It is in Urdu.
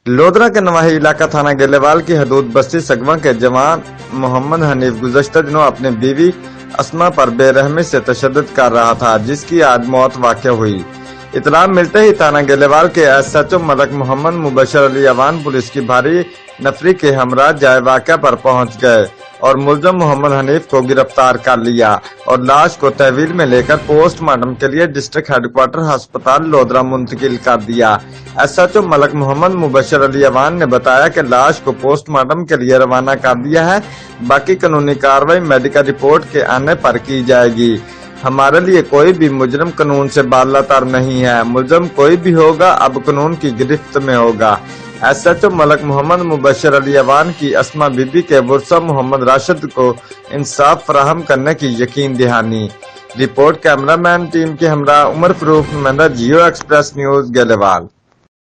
لودھرا کے نواحی علاقہ تھانہ گیلےوال کی حدود بستی سگواں کے جوان محمد حنیف گزشتہ دنوں اپنی بیوی اسما پر بے رحمی سے تشدد کر رہا تھا، جس کی آج موت واقع ہوئی۔ اطلاع ملتے ہی تھانہ گیلےوال کے SHO ملک محمد مبشر علی اوان پولیس کی بھاری نفری کے ہمراہ جائے واقعہ پر پہنچ گئے اور ملزم محمد حنیف کو گرفتار کر لیا اور لاش کو تحویل میں لے کر پوسٹ مارٹم کے لیے ڈسٹرکٹ ہیڈ کوارٹر ہسپتال لودھرا منتقل کر دیا۔ SHO ملک محمد مبشر علی اوان نے بتایا کہ لاش کو پوسٹ مارٹم کے لیے روانہ کر دیا ہے، باقی قانونی کارروائی میڈیکل رپورٹ کے آنے پر کی جائے گی۔ ہمارے لیے کوئی بھی مجرم قانون سے بالاتر نہیں ہے، ملزم کوئی بھی ہوگا اب قانون کی گرفت میں ہوگا۔ SHO ملک محمد مبشر علی اوان کی اسما بی بی کے ورثہ محمد راشد کو انصاف فراہم کرنے کی یقین دہانی۔ رپورٹ کیمرہ مین ٹیم کے ہمراہ عمر فاروق، نمائندہ جیو ایکسپریس نیوز گیلےوال۔